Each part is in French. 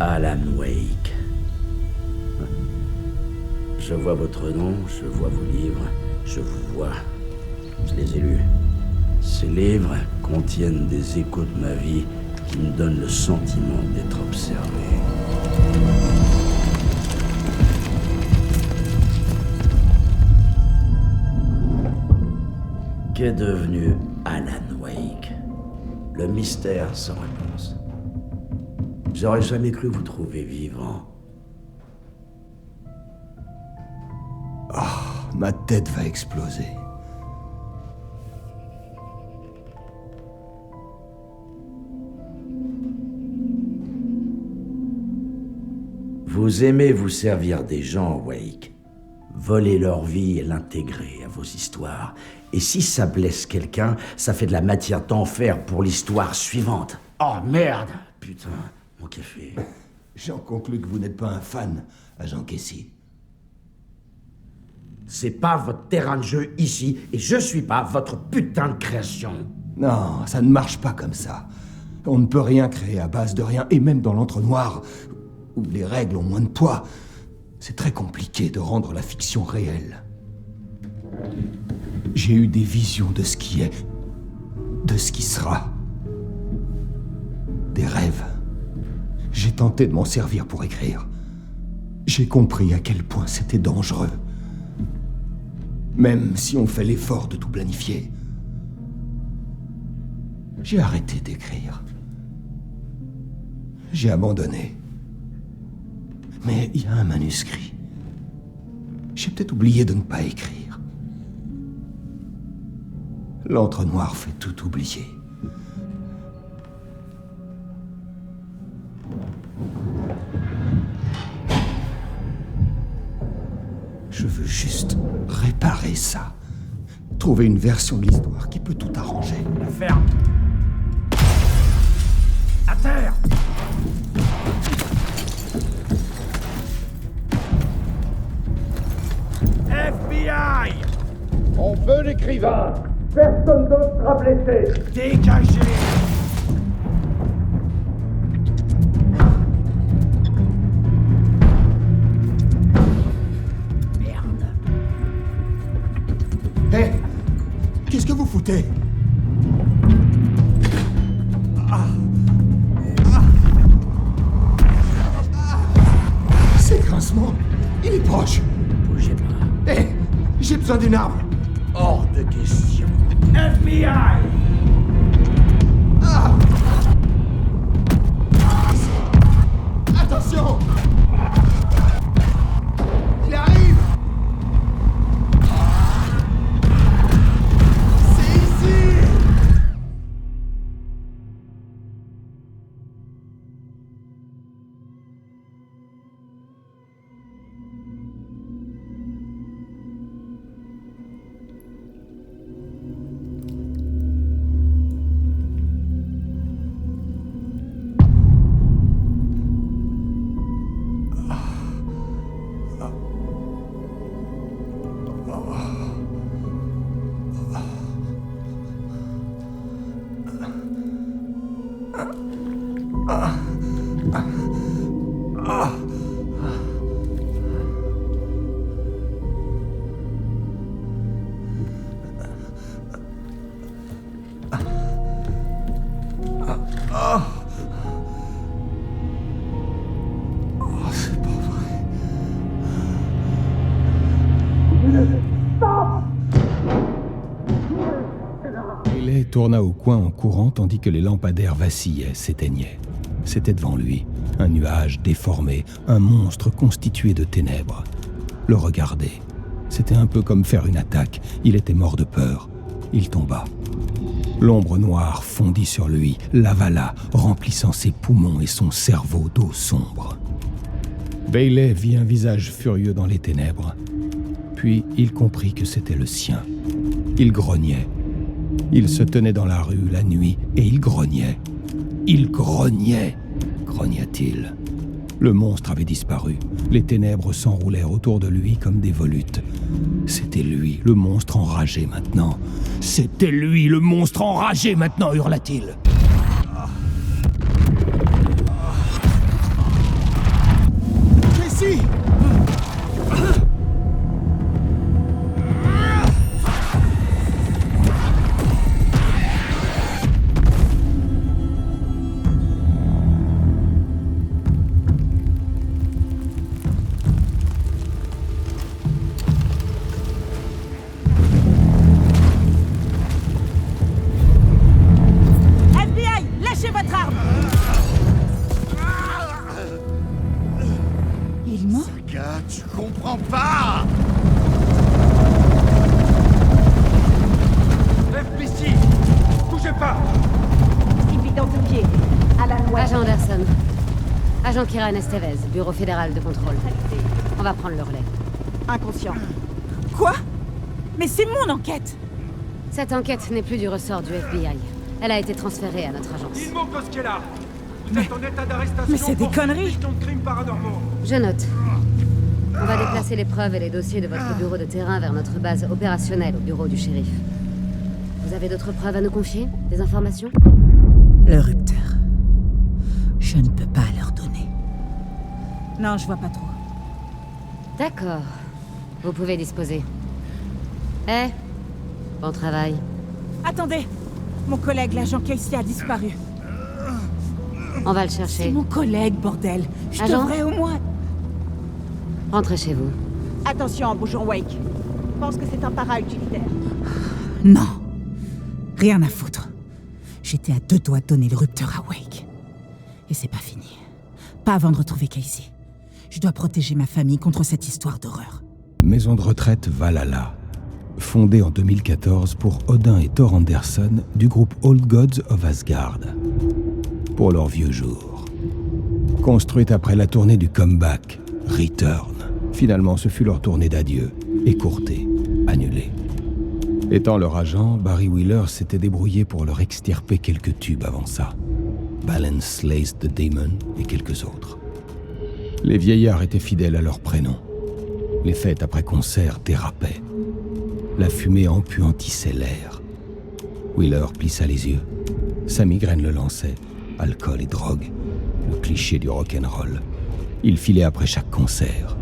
Alan Wake. Je vois votre nom, je vois vos livres, je vous vois. Je les ai lus. Ces livres contiennent des échos de ma vie qui me donnent le sentiment d'être observé. Qu'est devenu Alan Wake? Le mystère sans réponse. J'aurais jamais cru vous trouver vivant. Ma tête va exploser. Vous aimez vous servir des gens, Wake. Voler leur vie et l'intégrer à vos histoires. Et si ça blesse quelqu'un, ça fait de la matière d'enfer pour l'histoire suivante. Oh merde! Putain, mon café. J'en conclus que vous n'êtes pas un fan, agent Casey. C'est pas votre terrain de jeu ici, et je suis pas votre putain de création. Non, ça ne marche pas comme ça. On ne peut rien créer à base de rien, et même dans l'entre-noir, où les règles ont moins de poids, c'est très compliqué de rendre la fiction réelle. J'ai eu des visions de ce qui est, de ce qui sera. Des rêves. J'ai tenté de m'en servir pour écrire. J'ai compris à quel point c'était dangereux. Même si on fait l'effort de tout planifier. J'ai arrêté d'écrire. J'ai abandonné. Mais il y a un manuscrit. J'ai peut-être oublié de ne pas écrire. L'entre-noir fait tout oublier. Je veux juste réparer ça. Trouver une version de l'histoire qui peut tout arranger. La ferme. À terre. FBI! On veut l'écrivain. Personne d'autre sera blessé. Dégagez! Merde. Hé! Qu'est-ce que vous foutez? C'est grincement. Il est proche. Bougez pas. Hé! J'ai besoin d'une arme. Hors de question. FBI! Attention! Il arrive! C'est ici! C'est pas vrai. Bailey tourna au coin en courant tandis que les lampadaires vacillaient, s'éteignaient. C'était devant lui, un nuage déformé, un monstre constitué de ténèbres. Le regarder, c'était un peu comme faire une attaque. Il était mort de peur. Il tomba. L'ombre noire fondit sur lui, l'avala, remplissant ses poumons et son cerveau d'eau sombre. Bailey vit un visage furieux dans les ténèbres. Puis il comprit que c'était le sien. Il grognait. Il se tenait dans la rue la nuit et il grognait. Il grognait, grogna-t-il. Le monstre avait disparu. Les ténèbres s'enroulèrent autour de lui comme des volutes. C'était lui, le monstre enragé maintenant. C'était lui, le monstre enragé maintenant, hurla-t-il. Tu comprends pas? FBC! Bougez pas! Identifié. Alan West. Agent Anderson. Agent Kiran Estevez, Bureau fédéral de contrôle. On va prendre le relais. Inconscient. Quoi? Mais c'est mon enquête! Cette enquête n'est plus du ressort du FBI. Elle a été transférée à notre agence. Il manque ce qu'elle a! Vous êtes en état d'arrestation mais c'est des pour conneries. suspicion de crimes paranormaux. Je note. On va déplacer les preuves et les dossiers de votre bureau de terrain vers notre base opérationnelle au bureau du shérif. Vous avez d'autres preuves à nous confier? Des informations? Le rupteur. Je ne peux pas leur donner. Non, je vois pas trop. D'accord. Vous pouvez disposer. Eh? Bon travail. Attendez! Mon collègue, l'agent Casey, a disparu. On va le C'est chercher. mon collègue, bordel! Je Agent? devrais au moins... Rentrez chez vous. Attention, bonjour Wake. Pense que c'est un para-utilitaire. Non! Rien à foutre. J'étais à 2 doigts de donner le rupteur à Wake. Et c'est pas fini. Pas avant de retrouver Casey. Je dois protéger ma famille contre cette histoire d'horreur. Maison de retraite Valhalla, fondée en 2014 pour Odin et Thor Anderson du groupe Old Gods of Asgard, pour leurs vieux jours. Construite après la tournée du comeback, Return, finalement ce fut leur tournée d'adieu, écourtée, annulée. Étant leur agent, Barry Wheeler s'était débrouillé pour leur extirper quelques tubes avant ça. Balance Slays the Demon et quelques autres. Les vieillards étaient fidèles à leur prénom. Les fêtes après concert dérapaient. La fumée empuantissait l'air. Wheeler plissa les yeux. Sa migraine le lançait. Alcool et drogue. Le cliché du rock'n'roll. Il filait après chaque concert.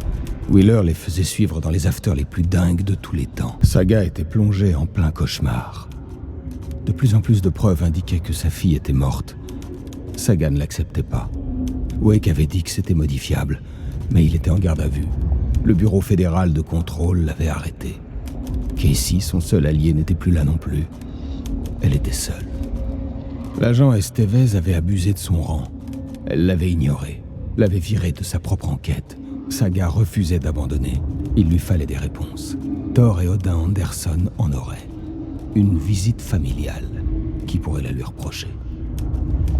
Wheeler les faisait suivre dans les afters les plus dingues de tous les temps. Saga était plongé en plein cauchemar. De plus en plus de preuves indiquaient que sa fille était morte. Saga ne l'acceptait pas. Wake avait dit que c'était modifiable, mais il était en garde à vue. Le bureau fédéral de contrôle l'avait arrêté. Casey, son seul allié, n'était plus là non plus. Elle était seule. L'agent Estevez avait abusé de son rang. Elle l'avait ignoré, l'avait viré de sa propre enquête. Saga refusait d'abandonner. Il lui fallait des réponses. Thor et Odin Anderson en auraient. Une visite familiale. Qui pourrait la lui reprocher?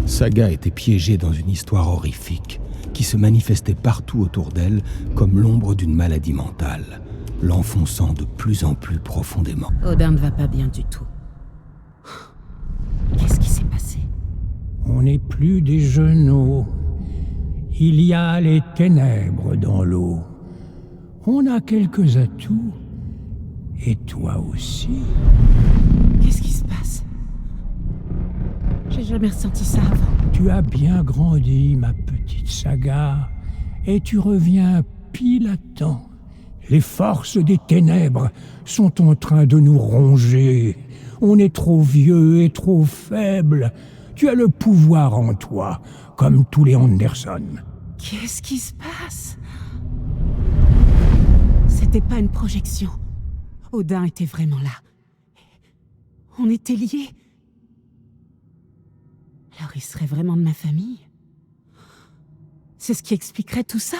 Saga était piégée dans une histoire horrifique qui se manifestait partout autour d'elle comme l'ombre d'une maladie mentale, l'enfonçant de plus en plus profondément. Odin ne va pas bien du tout. Qu'est-ce qui s'est passé? On n'est plus des genoux. Il y a les ténèbres dans l'eau. On a quelques atouts. Et toi aussi. Qu'est-ce qui se passe? J'ai jamais ressenti ça avant. Tu as bien grandi, ma petite Saga, et tu reviens pile à temps. Les forces des ténèbres sont en train de nous ronger. On est trop vieux et trop faible. Tu as le pouvoir en toi, comme tous les Anderson. Qu'est-ce qui se passe? C'était pas une projection. Odin était vraiment là. On était liés. Alors il serait vraiment de ma famille? C'est ce qui expliquerait tout ça?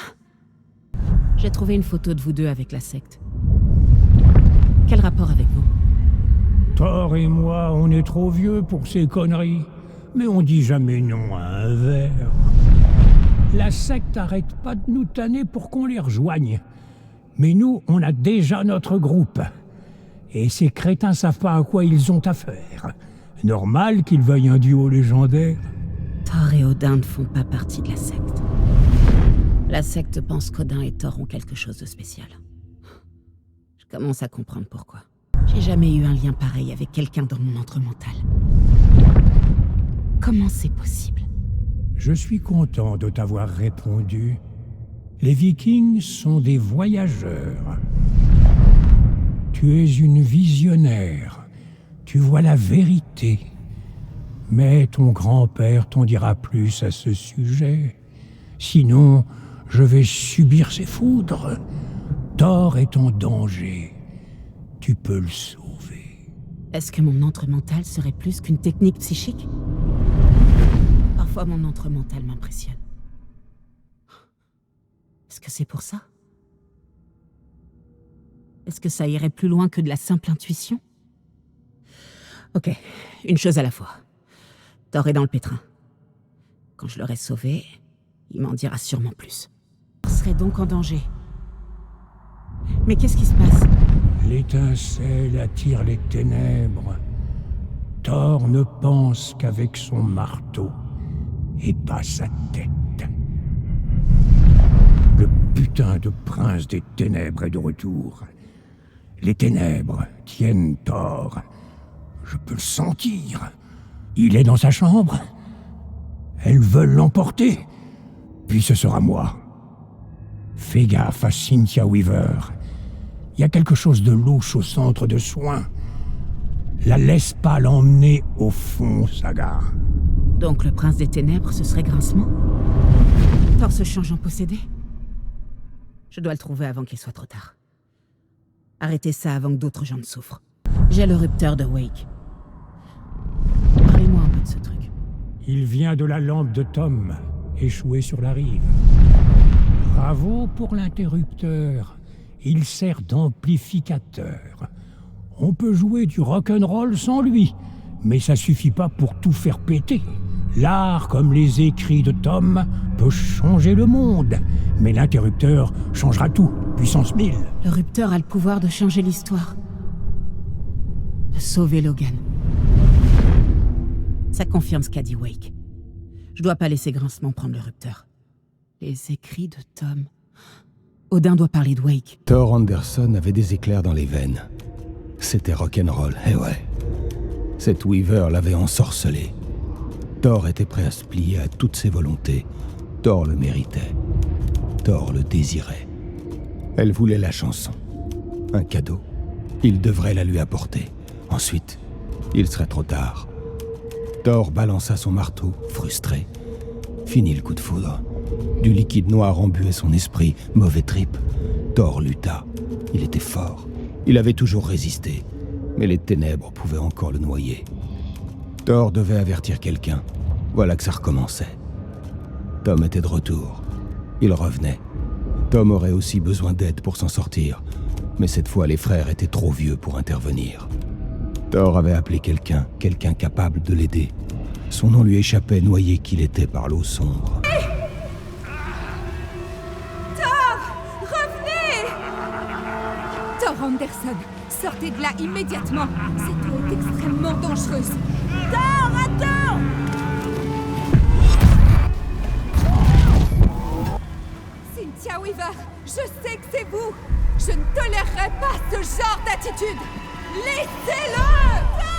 J'ai trouvé une photo de vous deux avec la secte. Quel rapport avec vous? Thor et moi, on est trop vieux pour ces conneries. Mais on dit jamais non à un verre. La secte arrête pas de nous tanner pour qu'on les rejoigne. Mais nous, on a déjà notre groupe. Et ces crétins savent pas à quoi ils ont affaire. Normal qu'ils veuillent un duo légendaire. Thor et Odin ne font pas partie de la secte. La secte pense qu'Odin et Thor ont quelque chose de spécial. Je commence à comprendre pourquoi. J'ai jamais eu un lien pareil avec quelqu'un dans mon entremental. Comment c'est possible? Je suis content de t'avoir répondu. Les Vikings sont des voyageurs. Tu es une visionnaire. Tu vois la vérité. Mais ton grand-père t'en dira plus à ce sujet. Sinon, je vais subir ses foudres. Thor est en danger. Tu peux le sauver. Est-ce que mon entremental serait plus qu'une technique psychique? Parfois, mon entremental m'impressionne. Est-ce que c'est pour ça? Est-ce que ça irait plus loin que de la simple intuition? Ok, une chose à la fois. Thor est dans le pétrin. Quand je l'aurai sauvé, il m'en dira sûrement plus. Il serait donc en danger. Mais qu'est-ce qui se passe? L'étincelle attire les ténèbres. Thor ne pense qu'avec son marteau, et pas sa tête. Le putain de prince des ténèbres est de retour. Les ténèbres tiennent Thor. Je peux le sentir. Il est dans sa chambre. Elles veulent l'emporter. Puis ce sera moi. Fais gaffe à Cynthia Weaver. Il y a quelque chose de louche au centre de soins. La laisse pas l'emmener au fond, Saga. Donc le prince des ténèbres, ce serait Grincement? Thor se change en possédé? Je dois le trouver avant qu'il soit trop tard. Arrêtez ça avant que d'autres gens ne souffrent. J'ai le rupteur de Wake. Parlez-moi un peu de ce truc. Il vient de la lampe de Tom, échouée sur la rive. Bravo pour l'interrupteur. Il sert d'amplificateur. On peut jouer du rock'n'roll sans lui, mais ça suffit pas pour tout faire péter. L'art, comme les écrits de Tom, peut changer le monde, mais l'interrupteur changera tout, puissance 1000. Le rupteur a le pouvoir de changer l'histoire. De sauver Logan. Ça confirme ce qu'a dit Wake. Je dois pas laisser Grincement prendre le rupteur. Les écrits de Tom... Odin doit parler de Wake. Thor Anderson avait des éclairs dans les veines. C'était rock'n'roll, eh ouais. Cette Weaver l'avait ensorcelé. Thor était prêt à se plier à toutes ses volontés. Thor le méritait. Thor le désirait. Elle voulait la chanson. Un cadeau. Il devrait la lui apporter. Ensuite, il serait trop tard. Thor balança son marteau, frustré. Fini le coup de foudre. Du liquide noir embuait son esprit, mauvais trip. Thor lutta. Il était fort. Il avait toujours résisté. Mais les ténèbres pouvaient encore le noyer. Thor devait avertir quelqu'un. Voilà que ça recommençait. Tom était de retour. Il revenait. Tom aurait aussi besoin d'aide pour s'en sortir. Mais cette fois, les frères étaient trop vieux pour intervenir. Thor avait appelé quelqu'un capable de l'aider. Son nom lui échappait, noyé qu'il était par l'eau sombre. Thor Anderson, sortez de là immédiatement. Cette eau est extrêmement dangereuse. Thor, attends! Cynthia Weaver, je sais que c'est vous. Je ne tolérerai pas ce genre d'attitude. Laissez-le!